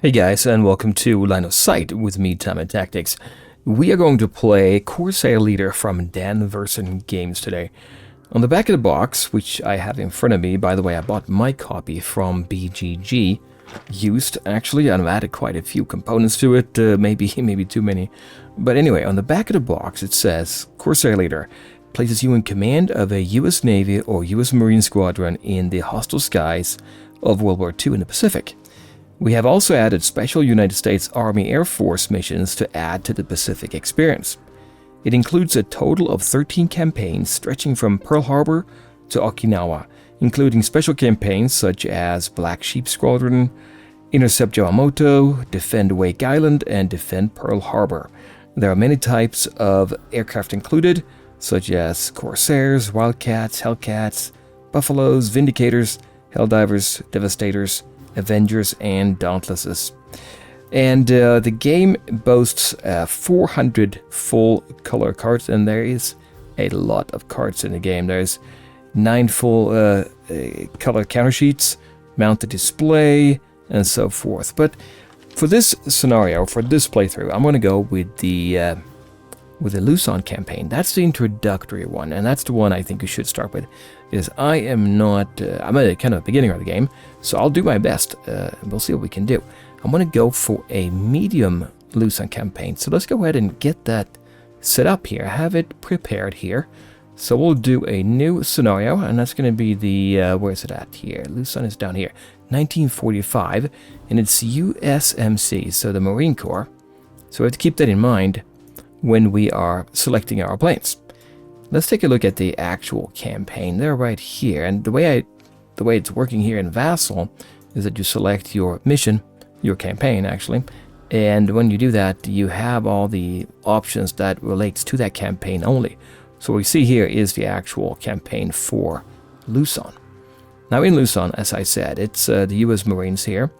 Hey guys, and welcome to Line of Sight with me, Time and Tactics. We are going to play Corsair Leader from Verssen Games today. On the back of the box, which I have in front of me, by the way, I bought my copy from BGG, used actually, and I've added quite a few components to it, maybe too many. But anyway, on the back of the box it says, Corsair Leader places you in command of a US Navy or US Marine squadron in the hostile skies of World War II in the Pacific. We have also added special United States Army Air Force missions to add to the Pacific experience. It includes a total of 13 campaigns stretching from Pearl Harbor to Okinawa, including special campaigns such as Black Sheep Squadron, Intercept Yamamoto, Defend Wake Island, and Defend Pearl Harbor. There are many types of aircraft included, such as Corsairs, Wildcats, Hellcats, Buffaloes, Vindicators, Helldivers, Devastators, Avengers, and Dauntlesses. And the game boasts 400 full color cards, and there is a lot of cards in the game. There's 9 full color counter sheets, mounted display, and so forth. But for this scenario, for this playthrough, I'm going to go with the Luzon campaign. That's the introductory one, and that's the one I think you should start with. Is I am not, I'm a kind of beginner of the game, so I'll do my best. We'll see what we can do. I'm going to go for a medium Luzon campaign. So let's go ahead and get that set up here. I have it prepared here. So we'll do a new scenario, and that's going to be the, where is it at here? Luzon is down here, 1945, and it's USMC, so the Marine Corps. So we have to keep that in mind when we are selecting our planes. Let's take a look at the actual campaign. They're right here, and the way it's working here in Vassal is that you select your mission, your campaign actually, and when you do that, you have all the options that relates to that campaign only. So what we see here is the actual campaign for Luzon. Now in Luzon, as I said, it's the U.S. Marines here,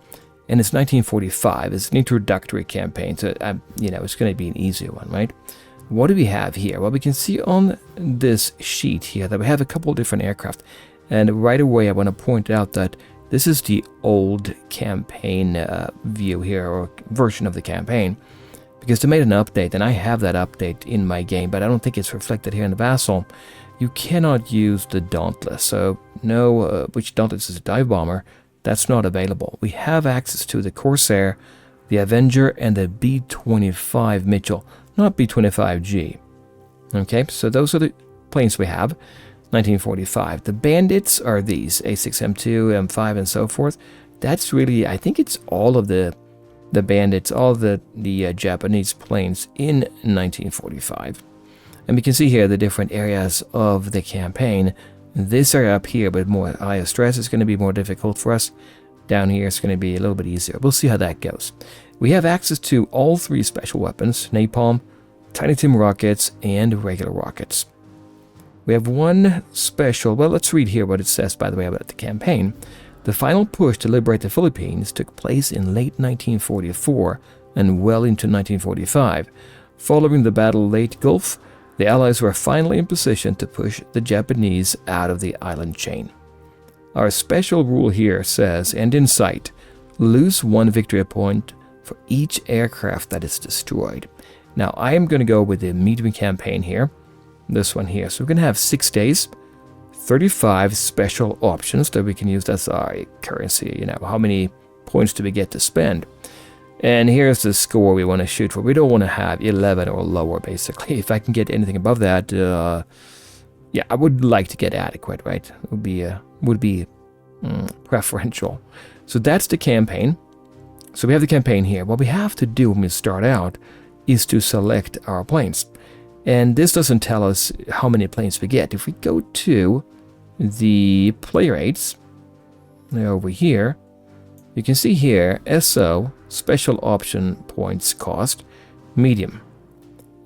and it's 1945. It's an introductory campaign, so it's going to be an easier one, right? What do we have here? Well, we can see on this sheet here that we have a couple different aircraft, and right away I want to point out that this is the old campaign view here, or version of the campaign, because they made an update, and I have that update in my game, but I don't think it's reflected here in the Vassal. You cannot use the Dauntless, so no, which Dauntless is a dive bomber, that's not available. We have access to the Corsair, the Avenger, and the B-25 Mitchell, not B-25G. Okay, so those are the planes we have. 1945. The bandits are these, A6M2, M5, and so forth. That's really, I think it's all of the bandits, all the Japanese planes in 1945. And we can see here the different areas of the campaign. This area up here, but more higher stress, is going to be more difficult for us. Down here, it's going to be a little bit easier. We'll see how that goes. We have access to all 3 special weapons, napalm, Tiny Tim rockets, and regular rockets. We have one special, well, let's read here what it says, by the way, about the campaign. The final push to liberate the Philippines took place in late 1944 and well into 1945. Following the Battle of Leyte Gulf, the Allies were finally in position to push the Japanese out of the island chain. Our special rule here says, end in sight, lose 1 victory point for each aircraft that is destroyed. Now, I am going to go with the medium campaign here, this one here. So we're going to have 6 days, 35 special options that we can use as our currency. How many points do we get to spend? And here's the score we want to shoot for. We don't want to have 11 or lower, basically. If I can get anything above that, yeah, I would like to get adequate, right? It would be preferential. So that's the campaign. So we have the campaign here. What we have to do when we start out is to select our planes. And this doesn't tell us how many planes we get. If we go to the player rates, over here, you can see here, SO, special option points cost, medium.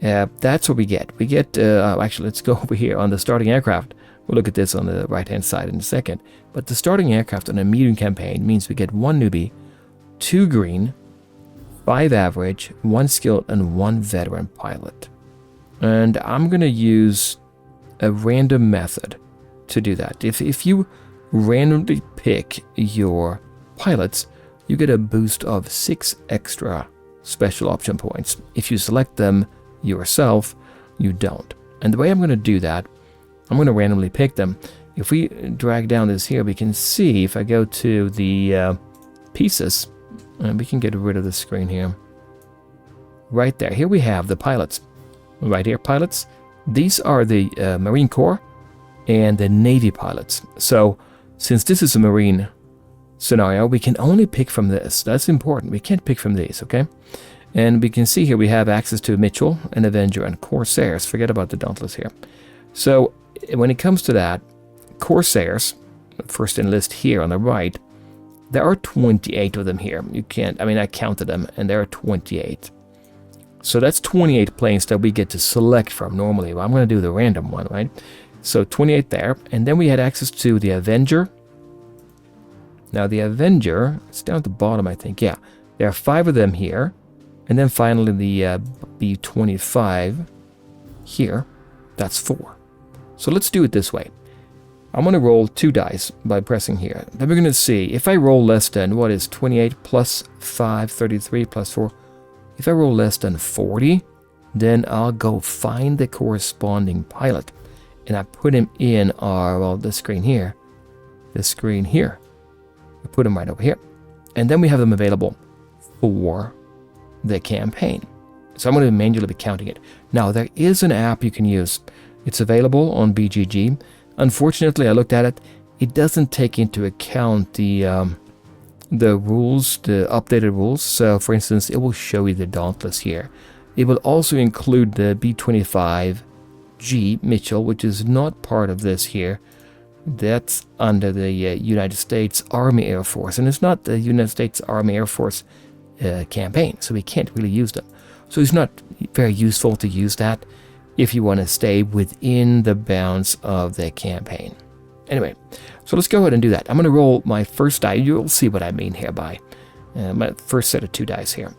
That's what we get. We get, actually, let's go over here on the starting aircraft. We'll look at this on the right-hand side in a second. But the starting aircraft on a medium campaign means we get 1 newbie, 2 green, 5 average, 1 skilled, and 1 veteran pilot. And I'm going to use a random method to do that. If you randomly pick your pilots, you get a boost of 6 extra special option points. If you select them yourself, you don't. And the way I'm going to do that, I'm going to randomly pick them. If we drag down this here, we can see if I go to the pieces, and we can get rid of the screen here. Right there, here we have the pilots. Right here, pilots. These are the Marine Corps and the Navy pilots. So since this is a Marine scenario, we can only pick from this. That's important. We can't pick from these, okay? And we can see here we have access to Mitchell and Avenger and Corsairs. Forget about the Dauntless here. So when it comes to that, Corsairs, first enlist here on the right, there are 28 of them here. You can't, I mean, I counted them, and there are 28. So that's 28 planes that we get to select from normally. Well, I'm going to do the random one, right? So 28 there, and then we had access to the Avenger. Now the Avenger, it's down at the bottom, I think. Yeah, there are 5 of them here. And then finally the B-25 here. That's 4. So let's do it this way. I'm going to roll 2 dice by pressing here. Then we're going to see if I roll less than, what is 28 plus 5, 33 plus 4. If I roll less than 40, then I'll go find the corresponding pilot. And I put him in our, well, the screen here. The screen here. I put him right over here. And then we have them available for the campaign. So I'm going to manually be counting it. Now, there is an app you can use. It's available on BGG. Unfortunately, I looked at it. It doesn't take into account the rules, the updated rules. So, for instance, it will show you the Dauntless here. It will also include the B-25G Mitchell, which is not part of this here. That's under the United States Army Air Force, and it's not the United States Army Air Force campaign, so we can't really use them. So it's not very useful to use that if you want to stay within the bounds of the campaign. Anyway, so let's go ahead and do that. I'm going to roll my first die. You'll see what I mean here by my first set of 2 dice here.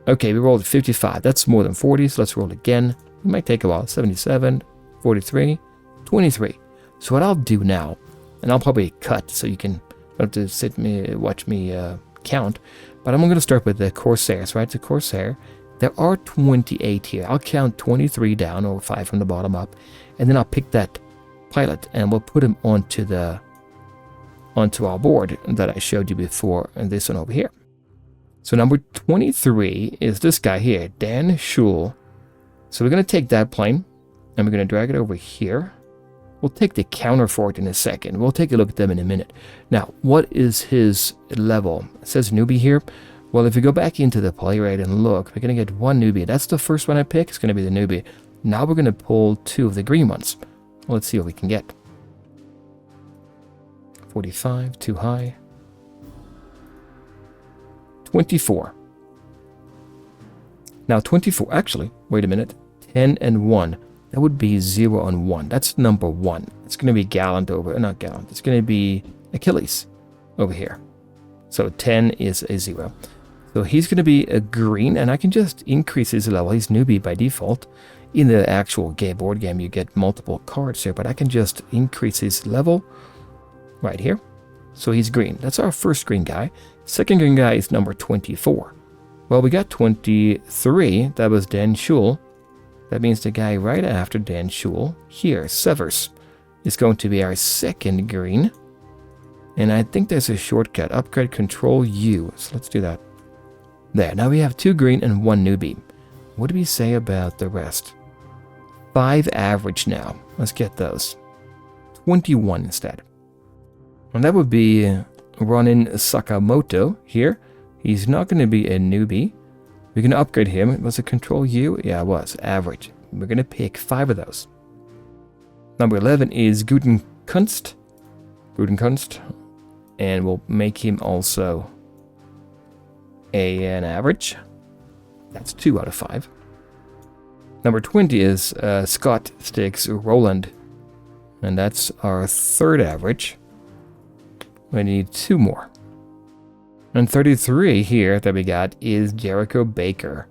Okay, we rolled 55. That's more than 40, so let's roll again. It might take a while. 77, 43, 23. So what I'll do now, and I'll probably cut so you can don't have to watch me count, but I'm going to start with the Corsairs, right? The Corsair. There are 28 here. I'll count 23 down, or 5 from the bottom up, and then I'll pick that pilot and we'll put him onto our board that I showed you before, and this one over here. So number 23 is this guy here, Dan Schul. So we're going to take that plane and we're going to drag it over here. We'll take the counter for it in a second. We'll take a look at them in a minute. Now, what is his level? It says newbie here. Well, if you go back into the play rate and look, we're going to get 1 newbie. That's the first one I pick. It's going to be the newbie. Now we're going to pull 2 of the green ones. Well, let's see what we can get. 45, too high. 24. Now 24, actually, wait a minute. 10 and 1. That would be 0 and 1. That's number 1. It's going to be Gallant over, not Gallant. It's going to be Achilles over here. So 10 is a 0. So he's going to be a green, and I can just increase his level. He's newbie by default. In the actual board game, you get multiple cards here, but I can just increase his level right here. So he's green. That's our first green guy. Second green guy is number 24. Well, we got 23. That was Dan Schul. That means the guy right after Dan Schul here, Severs, is going to be our second green. And I think there's a shortcut, upgrade control U. So let's do that. There, now we have 2 green and 1 newbie. What do we say about the rest? 5 average now. Let's get those. 21 instead. And that would be Ronin Sakamoto here. He's not going to be a newbie. We're going to upgrade him. Was it control U? Yeah, it was. Average. We're going to pick 5 of those. Number 11 is Gutenkunst. And we'll make him also an average. That's 2 out of 5. Number 20 is Scott Sticks Roland. And that's our 3rd average. We need 2 more. And 33 here that we got is Jericho Baker.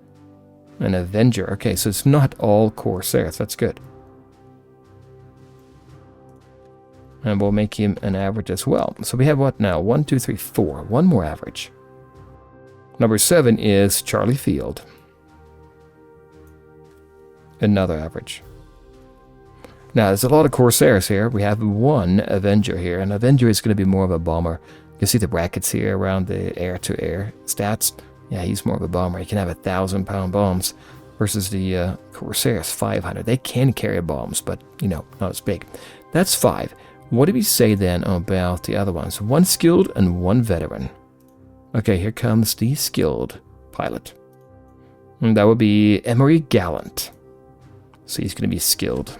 An Avenger. Okay, so it's not all Corsairs. That's good. And we'll make him an average as well. So we have what now? 1, 2, 3, 4. 1 more average. Number 7 is Charlie Field. Another average. Now, there's a lot of Corsairs here. We have one Avenger here, and Avenger is going to be more of a bomber. You see the brackets here around the air-to-air stats. Yeah, he's more of a bomber. He can have 1,000-pound bombs versus the Corsairs 500. They can carry bombs, but, you know, not as big. That's 5. What do we say then about the other ones? 1 skilled and 1 veteran. Okay, here comes the skilled pilot. And that would be Emery Gallant. So he's going to be skilled.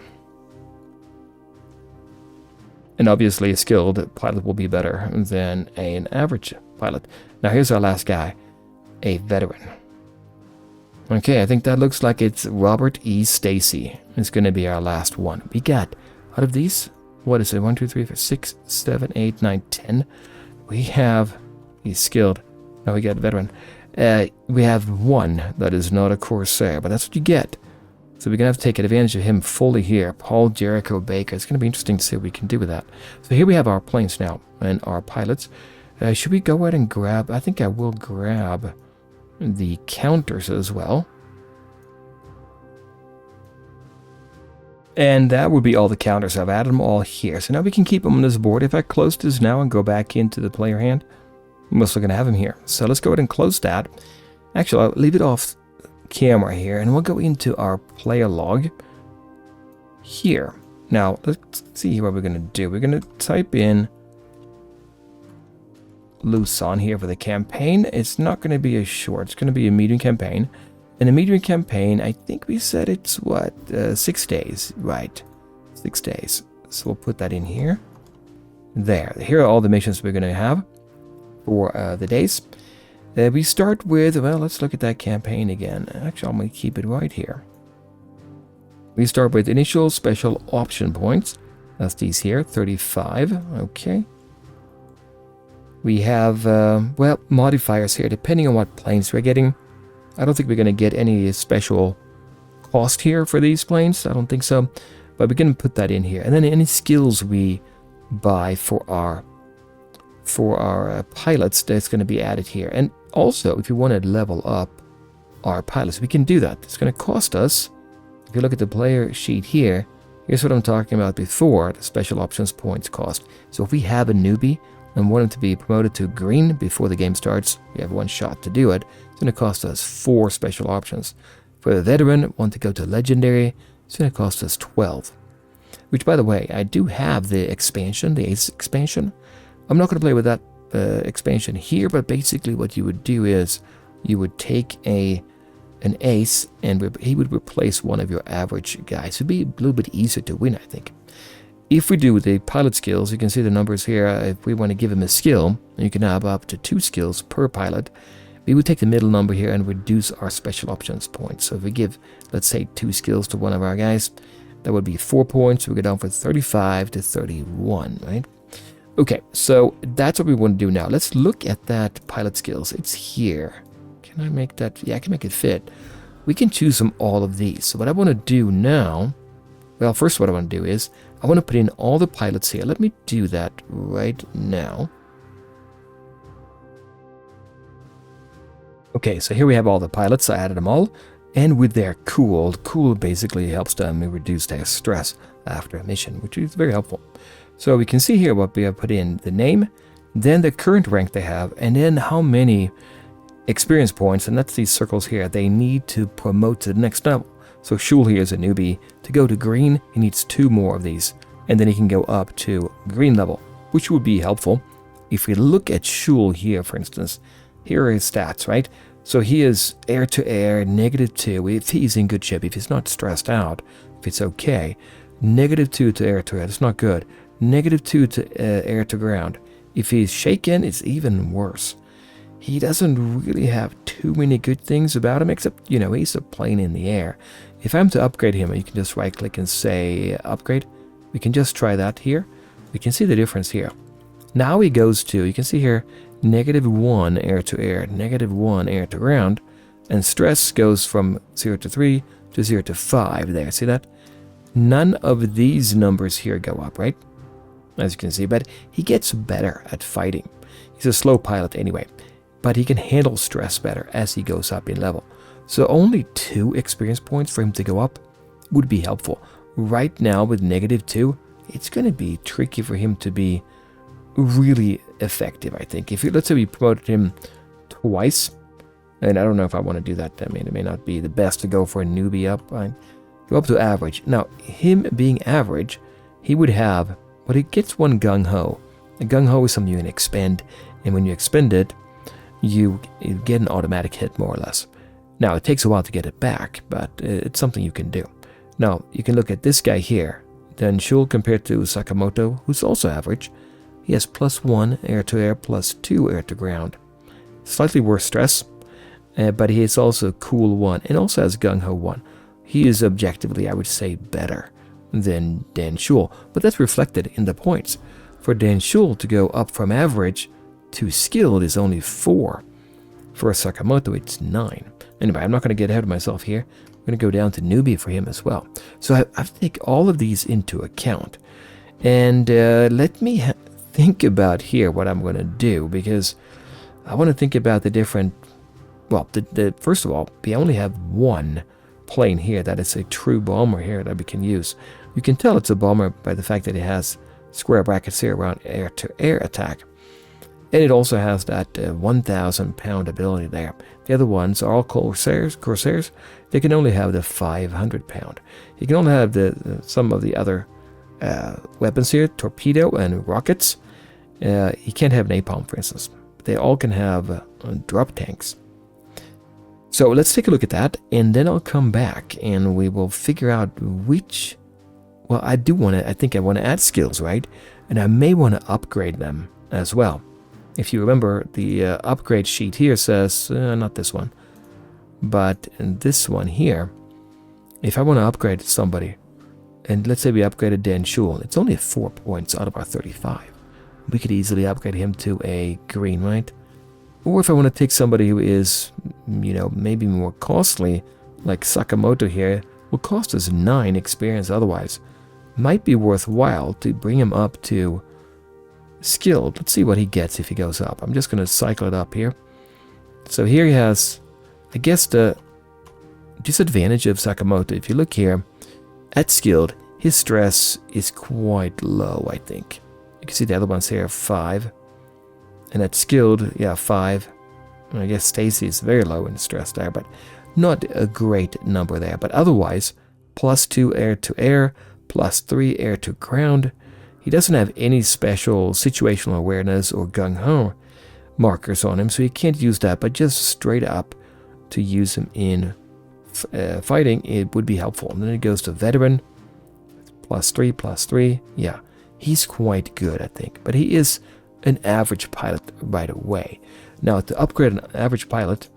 And obviously a skilled pilot will be better than an average pilot. Now here's our last guy, a veteran. Okay, I think that looks like it's Robert E. Stacy. It's going to be our last one. We got, out of these, what is it, 1, 2, 3, 4, 6, 7, 8, 9, 10. We have, he's skilled. Now we got veteran. We have 1 that is not a Corsair, but that's what you get. So we're going to have to take advantage of him fully here. Paul Jericho Baker. It's going to be interesting to see what we can do with that. So here we have our planes now and our pilots. Should we go ahead and grab... I think I will grab the counters as well. And that would be all the counters. I've added them all here. So now we can keep them on this board. If I close this now and go back into the player hand, I'm also going to have them here. So let's go ahead and close that. Actually, I'll leave it off camera here, and we'll go into our player log here. Now, let's see what we're going to do. We're going to type in Luzon here for the campaign. It's not going to be a short. It's going to be a medium campaign. And a medium campaign, I think we said it's, what, 6 days, right? 6 days. So we'll put that in here. There. Here are all the missions we're going to have for the days. We start with, well, let's look at that campaign again. Actually, I'm going to keep it right here. We start with initial special option points. That's these here, 35. Okay. We have, well, modifiers here, depending on what planes we're getting. I don't think we're going to get any special cost here for these planes. I don't think so. But we're going to put that in here. And then any skills we buy for our pilots, that's going to be added here. And also, if you want to level up our pilots, we can do that. It's going to cost us, if you look at the player sheet here, here's what I'm talking about before, the special options points cost. So if we have a newbie and want him to be promoted to green before the game starts, we have 1 shot to do it. It's going to cost us 4 special options. For the veteran, want to go to legendary, it's going to cost us 12. Which, by the way, I do have the expansion, the Ace expansion. I'm not going to play with that expansion here, but basically what you would do is you would take an ace and he would replace one of your average guys. It would be a little bit easier to win, I think. If we do the pilot skills, you can see the numbers here. If we want to give him a skill, you can have up to 2 skills per pilot. We would take the middle number here and reduce our special options points. So if we give, let's say, 2 skills to one of our guys, that would be 4 points. We go down from 35 to 31, right? Okay, so that's what we want to do now. Let's look at that pilot skills. It's here. Can I make that? Yeah, I can make it fit. We can choose from all of these. So what I want to do now, well, first what I want to do is I want to put in all the pilots here. Let me do that right now. Okay, so here we have all the pilots. I added them all. And with their cool basically helps them reduce their stress after a mission, which is very helpful. So we can see here what we have put in, the name, then the current rank they have, and then how many experience points, and that's these circles here, they need to promote to the next level. So Shul here is a newbie. To go to green, he needs 2 more of these, and then he can go up to green level, which would be helpful. If we look at Shul here, for instance, here are his stats, right? So he is air-to-air, -2, if he's in good shape, if he's not stressed out, if it's okay. -2 to air-to-air, that's not good. -2 to air-to-ground. If he's shaken, it's even worse. He doesn't really have too many good things about him, except, you know, he's a plane in the air. If I'm to upgrade him, you can just right-click and say upgrade. We can just try that here. We can see the difference here. Now he goes to, you can see here, -1 air-to-air, -1 air-to-ground, and stress goes from 0 to 3 to 0 to 5 there. See that? None of these numbers here go up, right? As you can see, but he gets better at fighting. He's a slow pilot anyway. but he can handle stress better as he goes up in level. So only 2 experience points for him to go up would be helpful. Right now with -2, it's going to be tricky for him to be really effective, I think. If you, let's say we promoted him twice, and I don't know if I want to do that. I mean, it may not be the best to go for a newbie up. I go up to average. Now, him being average, he would have, but he gets 1 Gung Ho. A Gung Ho is something you can expend, and when you expend it, you get an automatic hit, more or less. Now, it takes a while to get it back, but it's something you can do. Now, you can look at this guy here. Then Shul compared to Sakamoto, who's also average. He has +1 air-to-air, +2 air-to-ground. Slightly worse stress, but he is also cool 1, and also has Gung Ho 1. He is objectively, I would say, better than Dan Shul, but that's reflected in the points. For Dan Shul to go up from average to skilled is only 4. For Sakamoto, it's 9. Anyway, I'm not going to get ahead of myself here. I'm going to go down to newbie for him as well. So I have to take all of these into account. And let me think about here what I'm going to do, because I want to think about the different... Well, first of all, we only have 1 plane here that is a true bomber here that we can use. You can tell it's a bomber by the fact that it has square brackets here around air-to-air attack. And it also has that 1,000 pound ability there. The other ones are all Corsairs. They can only have the 500 pound. You can only have some of the other weapons here, torpedo and rockets. You can't have napalm, for instance. They all can have drop tanks. So let's take a look at that, and then I'll come back and we will figure out which... Well, I think I want to add skills, right? And I may want to upgrade them as well. If you remember, the upgrade sheet here says, not this one, but in this one here, if I want to upgrade somebody, and let's say we upgraded Dan Shul, it's only 4 points out of our 35. We could easily upgrade him to a green, right? Or if I want to take somebody who is, maybe more costly, like Sakamoto here, will cost us 9 experience otherwise. Might be worthwhile to bring him up to skilled. Let's see what he gets if he goes up. I'm just going to cycle it up here. So here he has, I guess, the disadvantage of Sakamoto. If you look here at skilled, his stress is quite low, I think. You can see the other ones here, 5. And at skilled, yeah, 5. And I guess Stacy is very low in stress there, but not a great number there. But otherwise, +2 air-to-air, +3 air-to-ground. He doesn't have any special situational awareness or gung-ho markers on him, so you can't use that, but just straight up to use him in fighting, it would be helpful. And then it goes to veteran, +3, +3. Yeah, he's quite good, I think, but he is an average pilot right away. Now, to upgrade an average pilot,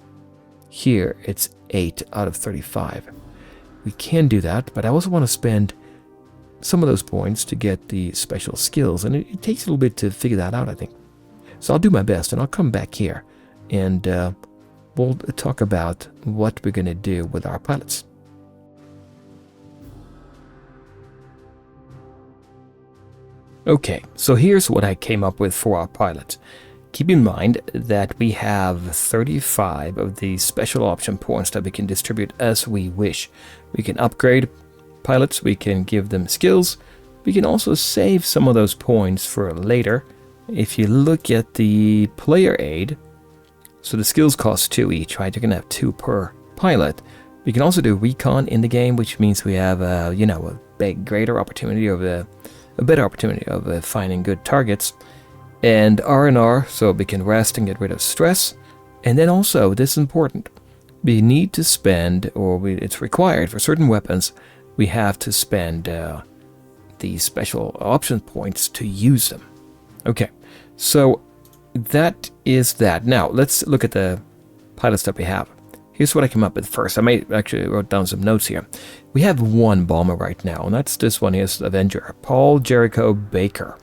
here it's 8 out of 35. We can do that, but I also want to spend some of those points to get the special skills, and it takes a little bit to figure that out, I think. So I'll do my best, and I'll come back here, and we'll talk about what we're going to do with our pilots. Okay, so here's what I came up with for our pilots. Keep in mind that we have 35 of these special option points that we can distribute as we wish. We can upgrade pilots, we can give them skills, we can also save some of those points for later. If you look at the player aid, so the skills cost 2 each, right? You're going to have 2 per pilot. We can also do recon in the game, which means we have a greater opportunity of a better opportunity of finding good targets. And R&R, so we can rest and get rid of stress. And then also, this is important, we need to spend, it's required for certain weapons, we have to spend the special option points to use them. Okay, so that is that. Now, let's look at the pilots that we have. Here's what I came up with first. I actually wrote down some notes here. We have 1 bomber right now, and that's this one. Here's Avenger, Paul Jericho Baker.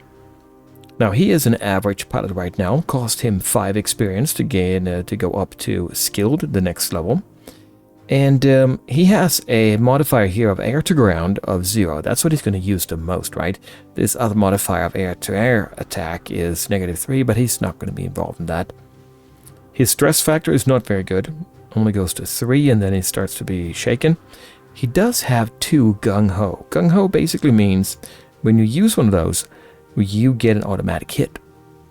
Now, he is an average pilot right now. Cost him 5 experience to gain to go up to skilled, the next level. And he has a modifier here of air-to-ground of 0. That's what he's going to use the most, right? This other modifier of air-to-air attack is -3, but he's not going to be involved in that. His stress factor is not very good. Only goes to 3 and then he starts to be shaken. He does have 2 gung-ho. Gung-ho basically means when you use one of those, you get an automatic hit.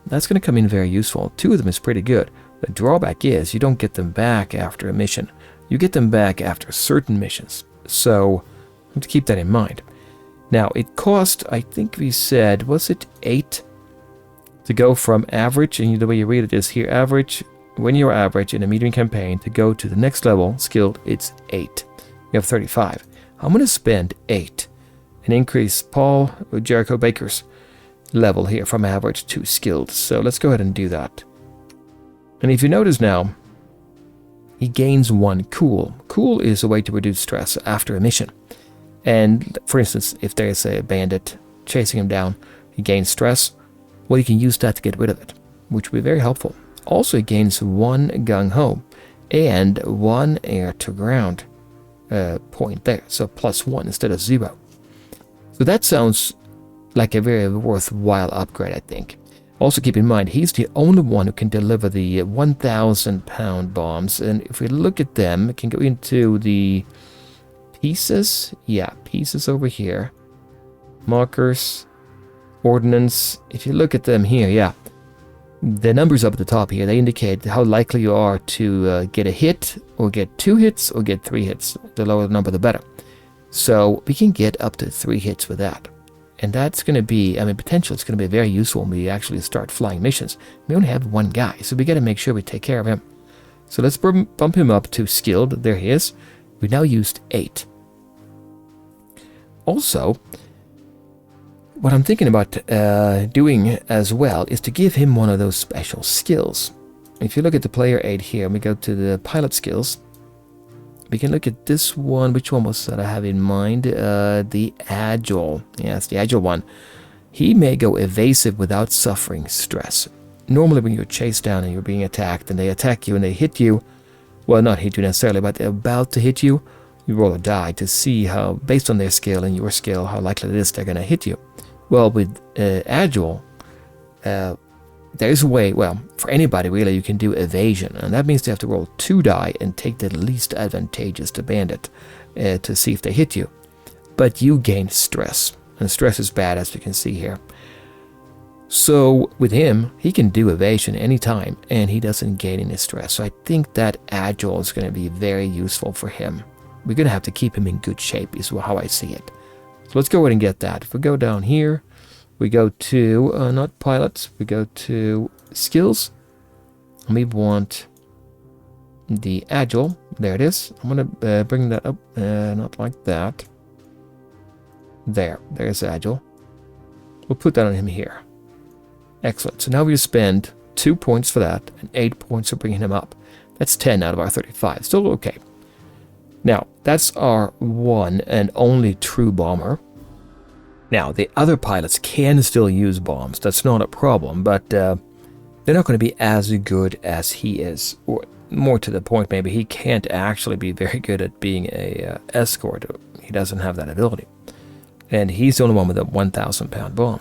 That's going to come in very useful. 2 of them is pretty good. The drawback is you don't get them back after a mission. You get them back after certain missions. So you have to keep that in mind. Now, it cost, I think we said, was it 8 to go from average, and the way you read it is here, average, when you're average in a medium campaign, to go to the next level, skilled, it's 8. You have 35. I'm going to spend 8 and increase Paul Jericho Baker's level here from average to skilled. So let's go ahead and do that. And if you notice now, he gains 1 cool. Cool is a way to reduce stress after a mission. And for instance, if there's a bandit chasing him down, he gains stress. Well, you can use that to get rid of it, which will be very helpful. Also, he gains 1 gung-ho and 1 air-to-ground point there. So +1 instead of 0. So that sounds like a very worthwhile upgrade, I think. Also keep in mind, he's the only one who can deliver the 1,000-pound bombs. And if we look at them, it can go into the pieces. Yeah, pieces over here. Markers. Ordnance. If you look at them here, yeah. The numbers up at the top here, they indicate how likely you are to get a hit, or get 2 hits, or get 3 hits. The lower the number, the better. So we can get up to 3 hits with that. And that's going to be, I mean, potentially it's going to be very useful when we actually start flying missions. We only have 1 guy, so we got to make sure we take care of him. So let's bump him up to skilled. There he is. We now used 8. Also, what I'm thinking about doing as well is to give him one of those special skills. If you look at the player aid here, and we go to the pilot skills, we can look at this one. Which one was that I have in mind? The agile. Yes, the agile one. He may go evasive without suffering stress. Normally when you're chased down and you're being attacked and they attack you and they hit you, well, not hit you necessarily, but they're about to hit you, you roll a die to see how, based on their skill and your skill, how likely it is they're going to hit you. Well, with agile, there's a way, well, for anybody really, you can do evasion, and that means they have to roll 2 die and take the least advantageous to bandit to see if they hit you. But you gain stress, and stress is bad, as you can see here. So with him, he can do evasion anytime, and he doesn't gain any stress. So I think that agile is going to be very useful for him. We're going to have to keep him in good shape, is how I see it. So let's go ahead and get that. If we go down here, we go to, not pilots, we go to skills. And we want the agile. There it is. I'm going to bring that up, not like that. There's agile. We'll put that on him here. Excellent. So now we spend 2 points for that and 8 points for bringing him up. That's 10 out of our 35. Still okay. Now, that's our one and only true bomber. Now, the other pilots can still use bombs. That's not a problem, but they're not going to be as good as he is. Or more to the point, maybe he can't actually be very good at being a escort. He doesn't have that ability. And he's the only one with a 1,000-pound bomb.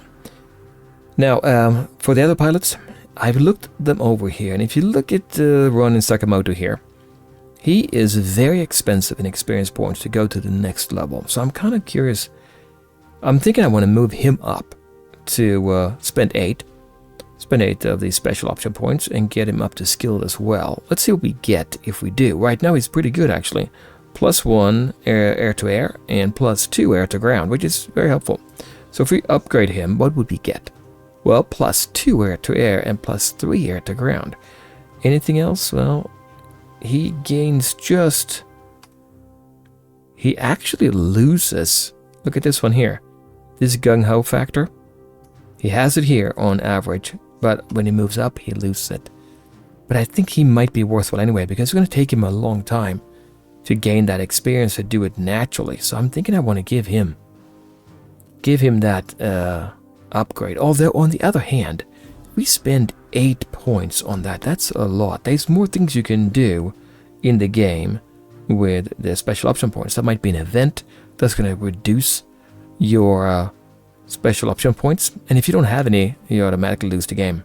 Now, for the other pilots, I've looked them over here. And if you look at Ronin Sakamoto here, he is very expensive in experience points to go to the next level. So I'm kind of curious. I'm thinking I want to move him up to spend 8 of these special option points and get him up to skilled as well. Let's see what we get if we do. Right now he's pretty good actually. +1 air-to-air and +2 air-to-ground, which is very helpful. So if we upgrade him, what would we get? Well, +2 air-to-air and +3 air-to-ground. Anything else? Well, he gains just... He actually loses... Look at this one here. This gung-ho factor. He has it here on average, but when he moves up, he loses it. But I think he might be worthwhile anyway, because it's going to take him a long time to gain that experience to do it naturally. So I'm thinking I want to give him that upgrade. Although, on the other hand, we spend 8 points on that. That's a lot. There's more things you can do in the game with the special option points. That might be an event that's going to reduce your special option points. And if you don't have any, you automatically lose the game.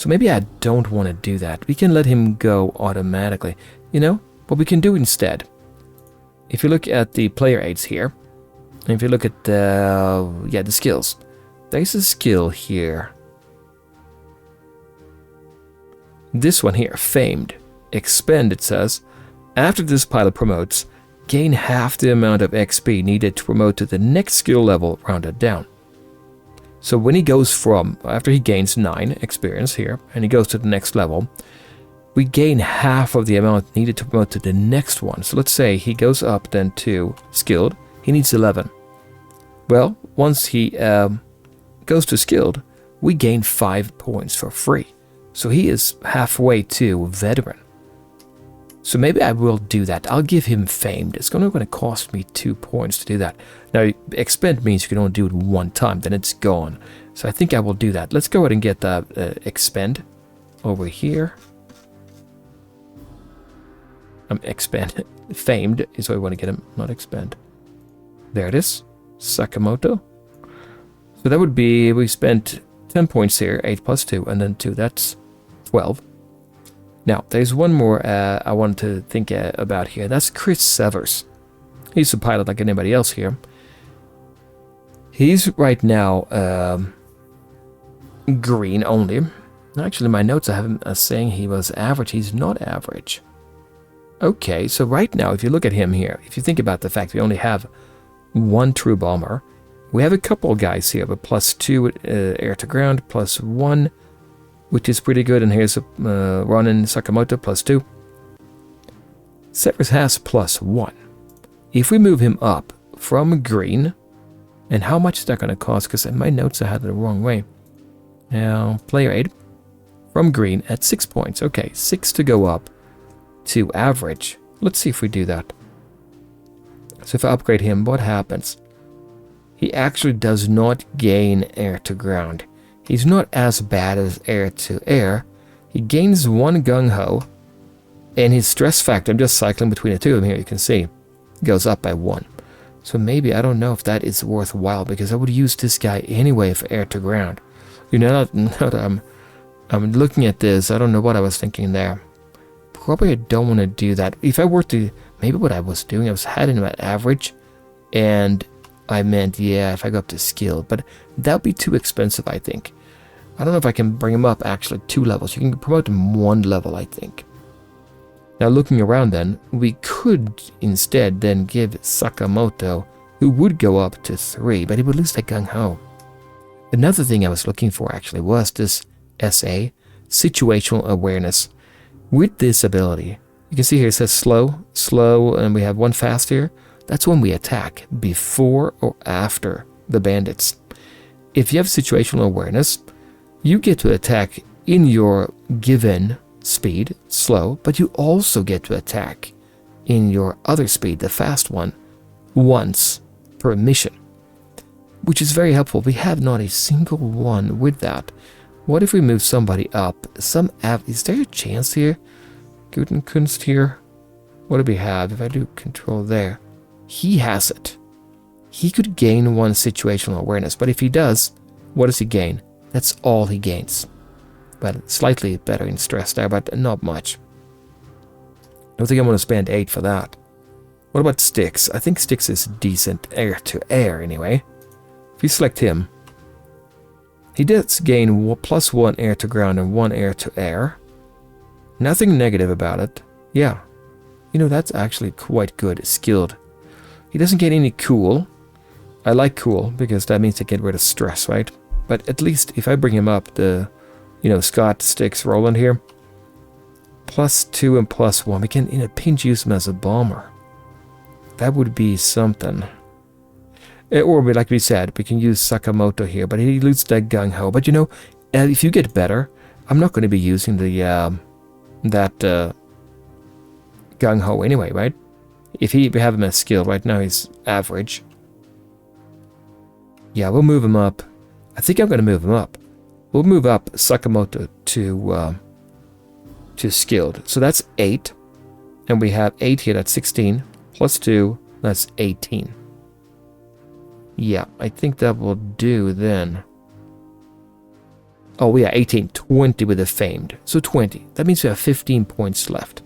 So maybe I don't want to do that. We can let him go automatically. You know, what we can do instead, if you look at the player aids here, and if you look at the skills, there's a skill here. This one here, Famed. Expend, it says. After this pilot promotes, gain half the amount of XP needed to promote to the next skill level rounded down. So when he goes from, after he gains 9 experience here, and he goes to the next level, we gain half of the amount needed to promote to the next one. So let's say he goes up then to skilled, he needs 11. Well, once he goes to skilled, we gain 5 points for free. So he is halfway to veteran. So maybe I will do that. I'll give him Famed. It's going to cost me 2 points to do that. Now, Expend means you can only do it one time, then it's gone. So I think I will do that. Let's go ahead and get the Expend over here. Expend. Famed is what I want to get him, not Expend. There it is. Sakamoto. So that would be, we spent 10 points here, 8 plus 2, and then 2, that's 12. Now, there's one more I wanted to think about here. That's Chris Severs. He's a pilot like anybody else here. He's right now green only. Actually, my notes I have him as saying he was average. He's not average. Okay, so right now, if you look at him here, if you think about the fact we only have one true bomber, we have a couple guys here, but +2 air to ground, +1, which is pretty good, and here's Ronin Sakamoto, +2. Severs has +1. If we move him up from green, and how much is that going to cost? Because in my notes I had it the wrong way. Now, player aid, from green at 6 points. Okay, 6 to go up to average. Let's see if we do that. So if I upgrade him, what happens? He actually does not gain air to ground. He's not as bad as air to air. He gains 1 gung-ho, and his stress factor, I'm just cycling between the two of them here, you can see, goes up by 1. So maybe, I don't know if that is worthwhile, because I would use this guy anyway for air to ground. You know, now that I'm looking at this, I don't know what I was thinking there. Probably I don't want to do that. If I were to, maybe what I was doing, I was heading at average, and I meant, yeah, if I go up to skill, but that would be too expensive, I think. I don't know if I can bring him up actually 2 levels. You can promote him 1 level, I think. Now looking around then, we could instead then give Sakamoto, who would go up to 3, but he would lose that gung-ho. Another thing I was looking for actually was this SA, situational awareness. With this ability, you can see here it says slow, slow, and we have 1 fast here. That's when we attack, before or after the bandits. If you have situational awareness, you get to attack in your given speed, slow, but you also get to attack in your other speed, the fast one, once per mission, which is very helpful. We have not a single one with that. What if we move somebody up? Is there a chance here? Gutenkunst here? What do we have? If I do control there, he has it. He could gain 1 situational awareness, but if he does, what does he gain? That's all he gains. But slightly better in stress there, but not much. I don't think I'm going to spend 8 for that. What about Styx? I think Styx is decent air to air anyway. If you select him, he does gain +1 air to ground and 1 air to air. Nothing negative about it. Yeah. You know, that's actually quite good. Skilled. He doesn't get any cool. I like cool because that means I get rid of stress, right? But at least if I bring him up, Scott, Styx, Roland here, +2 and +1, we can in a pinch use him as a bomber. That would be something. Or like we said, we can use Sakamoto here, but he loses that gung-ho. But if you get better, I'm not going to be using the that gung-ho anyway, right? If we have him as skill, right now he's average. Yeah, we'll move him up. I think I'm going to move him up. We'll move up Sakamoto to skilled. So that's 8. And we have 8 here, that's 16. +2, that's 18. Yeah, I think that will do then. Oh, yeah, 18, 20 with the famed. So 20. That means we have 15 points left.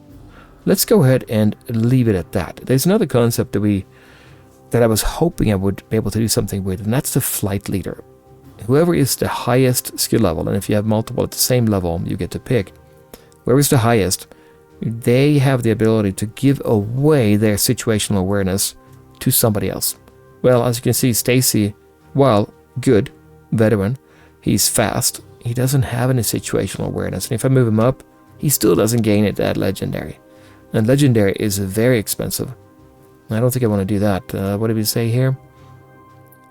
Let's go ahead and leave it at that. There's another concept that I was hoping I would be able to do something with, and that's the flight leader. Whoever is the highest skill level, and if you have multiple at the same level, you get to pick. Whoever is the highest, they have the ability to give away their situational awareness to somebody else. Well, as you can see, Stacy, while good, veteran, he's fast, he doesn't have any situational awareness. And if I move him up, he still doesn't gain it at legendary. And legendary is very expensive. I don't think I want to do that. What did we say here?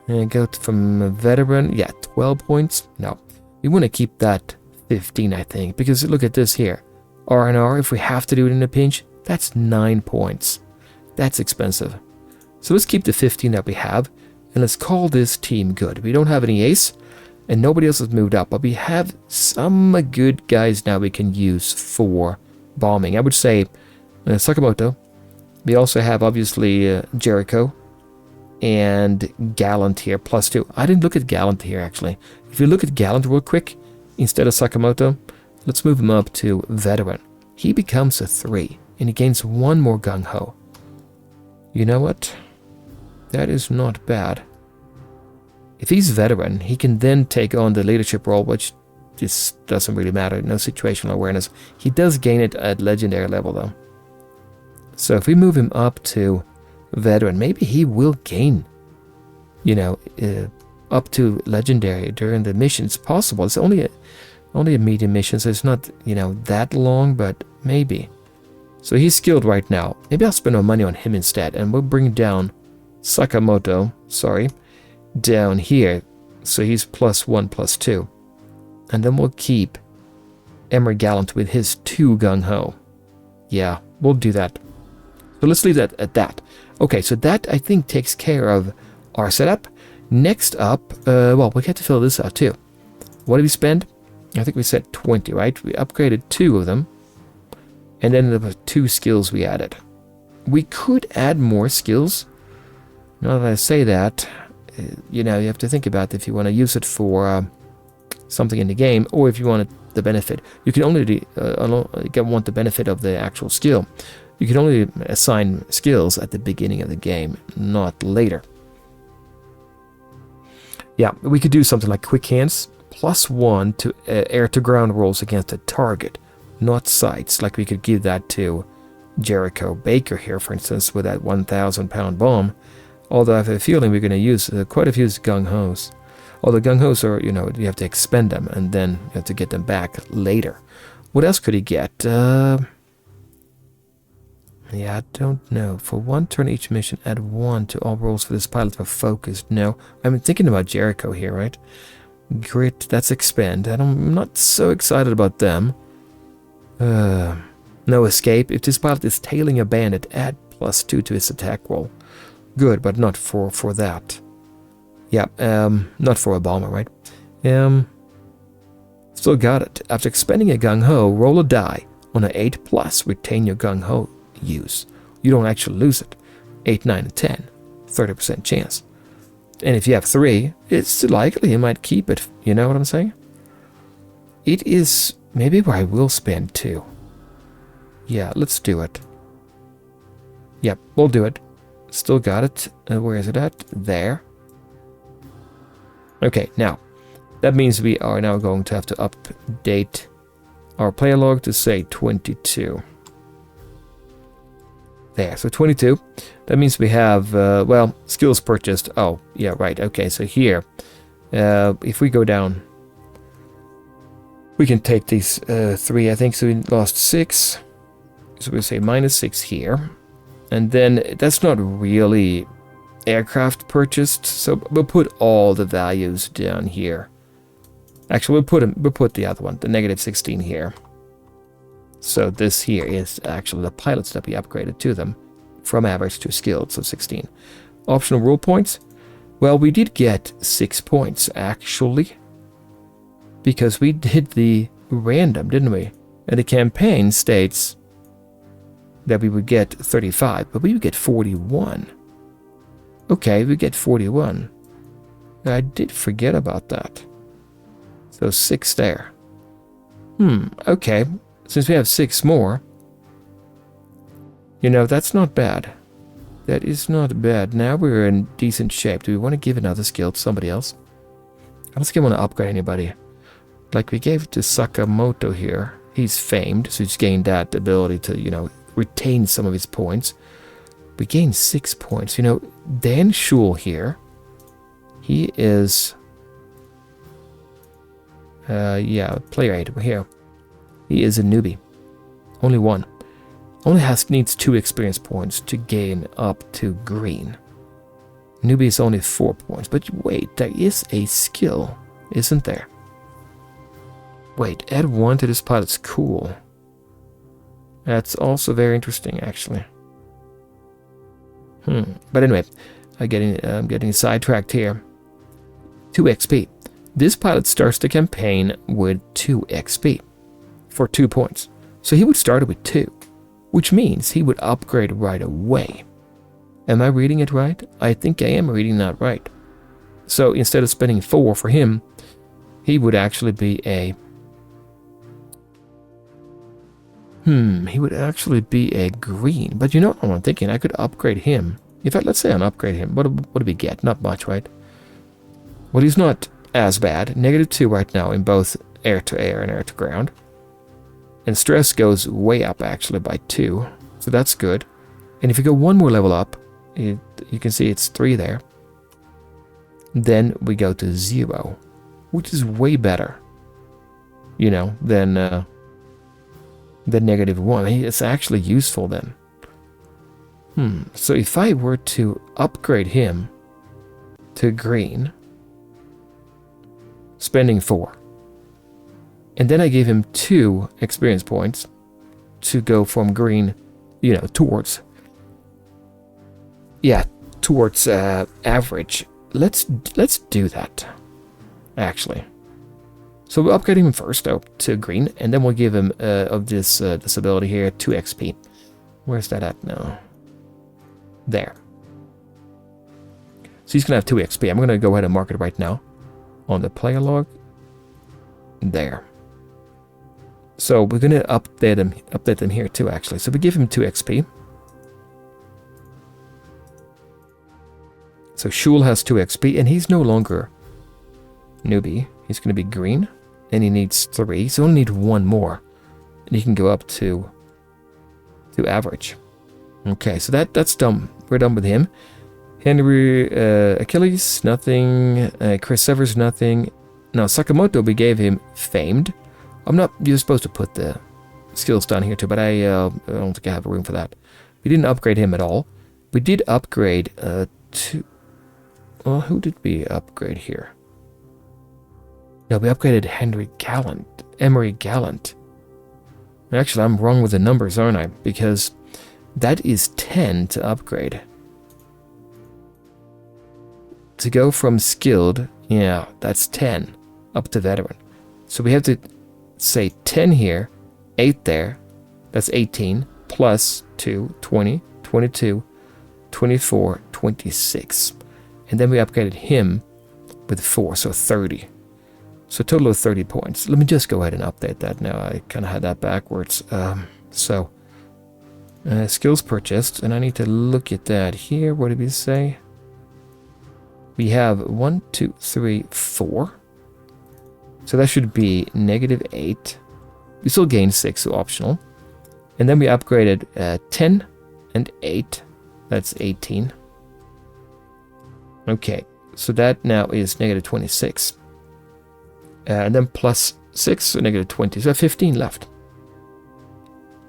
And go from veteran. Yeah, 12 points. No, we want to keep that 15, I think. Because look at this here. R&R, if we have to do it in a pinch, that's 9 points. That's expensive. So let's keep the 15 that we have. And let's call this team good. We don't have any ace. And nobody else has moved up. But we have some good guys now we can use for bombing. I would say Sakamoto. We also have, obviously, Jericho and Gallant here, +2. I didn't look at Gallant here, actually. If you look at Gallant real quick, instead of Sakamoto, let's move him up to Veteran. He becomes a 3, and he gains 1 more gung-ho. You know what? That is not bad. If he's Veteran, he can then take on the leadership role, which just doesn't really matter. No situational awareness. He does gain it at Legendary level, though. So if we move him up to Veteran, maybe he will gain, up to Legendary during the mission. It's possible. It's only a medium mission, so it's not, that long, but maybe. So he's skilled right now. Maybe I'll spend our money on him instead, and we'll bring down Sakamoto, down here. So he's +1, +2. And then we'll keep Emery Gallant with his 2 gung-ho. Yeah, we'll do that. So let's leave that at that. Okay, so that, I think, takes care of our setup. Next up, well, we have to fill this out too. What did we spend? I think we said 20, right? We upgraded 2 of them. And then there were 2 skills we added. We could add more skills. Now that I say that, you have to think about if you want to use it for something in the game, or if you want the benefit. You can only want the benefit of the actual skill. You can only assign skills at the beginning of the game, not later. Yeah, we could do something like quick hands, +1 to air-to-ground rolls against a target, not sights. Like we could give that to Jericho Baker here, for instance, with that 1,000-pound bomb. Although I have a feeling we're going to use quite a few gung-hos. Although gung-hos are, you have to expend them, and then you have to get them back later. What else could he get? Yeah, I don't know. For 1 turn each mission, add 1 to all rolls for this pilot for focused. No, I'm thinking about Jericho here, right? Grit, that's expend. And I'm not so excited about them. No escape. If this pilot is tailing a bandit, add +2 to his attack roll. Good, but not for that. Yeah, not for a bomber, right? Still got it. After expending a gung-ho, roll a die. On an 8+, retain your gung-ho use. You don't actually lose it. 8, 9, and 10. 30% chance. And if you have 3, it's likely you might keep it. You know what I'm saying? It is maybe where I will spend 2. Yeah, let's do it. Yep, we'll do it. Still got it. Where is it at? There. Okay, now, that means we are now going to have to update our player log to say 22. There, so 22. That means we have, skills purchased. Oh, yeah, right. Okay, so here, if we go down, we can take these 3, I think. So we lost 6. So we'll say -6 here. And then that's not really aircraft purchased. So we'll put all the values down here. Actually, we'll put the other one, the -16 here. So this here is actually the pilots that we upgraded to them from average to skilled, so 16. Optional rule points. Well, we did get 6 points, actually. Because we did the random, didn't we? And the campaign states that we would get 35, but we would get 41. Okay, we get 41. I did forget about that. So So 6 there. Okay. Since we have 6 more, you know, that's not bad. That is not bad. Now we're in decent shape. Do we want to give another skill to somebody else? I don't think I want to upgrade anybody. Like we gave to Sakamoto here. He's famed, so he's gained that ability to, you know, retain some of his points. We gained 6 points. You know, Dan Schul here. He is... yeah, player 8. We're here. He is a newbie. Only 1. Only needs 2 experience points to gain up to green. Newbie is only 4 points. But wait, there is a skill, isn't there? Wait, add 1 to this pilot's cool. That's also very interesting, actually. But anyway, I'm getting sidetracked here. 2 XP. This pilot starts the campaign with 2 XP for 2 points. So he would start with 2, which means he would upgrade right away. Am I reading it right? I think I am reading that right. So instead of spending 4 for him, he would actually be a... he would actually be a green. But you know what I'm thinking? I could upgrade him. In fact, let's say I upgrade him. What do we get? Not much, right? Well, he's not as bad. -2 right now in both air-to-air and air-to-ground. And stress goes way up, actually, by 2. So that's good. And if you go 1 more level up, you can see it's 3 there. Then we go to 0, which is way better, you know, than -1. It's actually useful then. So if I were to upgrade him to green, spending 4, and then I gave him 2 experience points to go from green, you know, towards average. Let's do that, actually. So we'll upgrade him first, though, to green, and then we'll give him of this ability here 2 XP. Where's that at now? There. So he's gonna have 2 XP. I'm gonna go ahead and mark it right now on the player log. There. So we're gonna update them here too, actually. So we give him 2 XP. So Schul has 2 XP, and he's no longer newbie. He's gonna be green, and he needs 3. So only need 1 more, and he can go up to average. Okay, so that's done. We're done with him. Henry Achilles, nothing. Chris Severs, nothing. Now Sakamoto, we gave him famed. You're supposed to put the skills down here too, but I don't think I have room for that. We didn't upgrade him at all. We did upgrade to... Well, who did we upgrade here? No, we upgraded Emery Gallant. Actually, I'm wrong with the numbers, aren't I? Because that is 10 to upgrade. To go from skilled, yeah, that's 10 up to veteran. So we have to say 10 here, 8 there, that's 18, plus 2, 20, 22, 24, 26. And then we upgraded him with 4, so 30. So a total of 30 points. Let me just go ahead and update that now. I kind of had that backwards. Skills purchased, and I need to look at that here. What did we say? We have 1, 2, 3, 4. So that should be -8. We still gained 6, so optional. And then we upgraded 10 and 8. That's 18. Okay, so that now is -26. And then plus 6, so -20. So 15 left.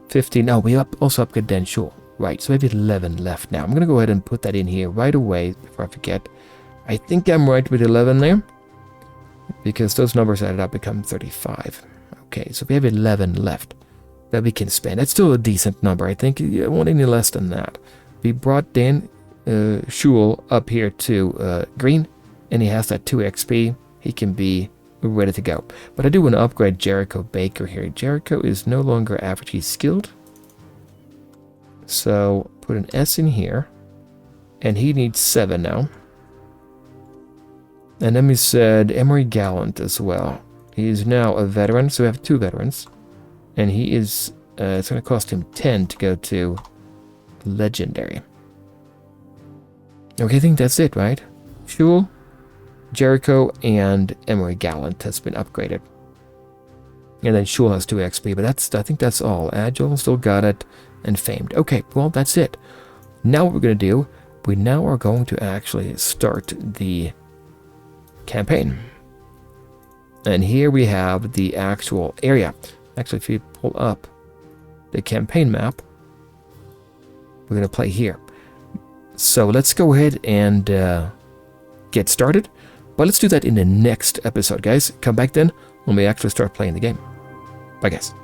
15. Oh, we also upgraded Dan Schul. Right, so we have 11 left now. I'm going to go ahead and put that in here right away before I forget. I think I'm right with 11 there, because those numbers added up become 35. Okay, so we have 11 left that we can spend. That's still a decent number. I think I won't any less than that. We brought Dan Schul up here to green, and he has that 2 XP. He can be ready to go. But I do want to upgrade Jericho Baker here. Jericho is no longer average. He's skilled. So put an S in here, and he needs 7 now. And then we said Emery Gallant as well. He is now a veteran, so we have 2 veterans. And he is, it's going to cost him 10 to go to legendary. Okay, I think that's it, right? Shul, Jericho, and Emery Gallant has been upgraded. And then Shul has 2 XP, but I think that's all. Agile, still got it, and Famed. Okay, well, that's it. Now what we're going to do, we now are going to actually start the campaign. And here we have the actual area. Actually, if you pull up the campaign map, we're going to play here. So let's go ahead and get started. But let's do that in the next episode, guys. Come back then when we actually start playing the game. Bye, guys.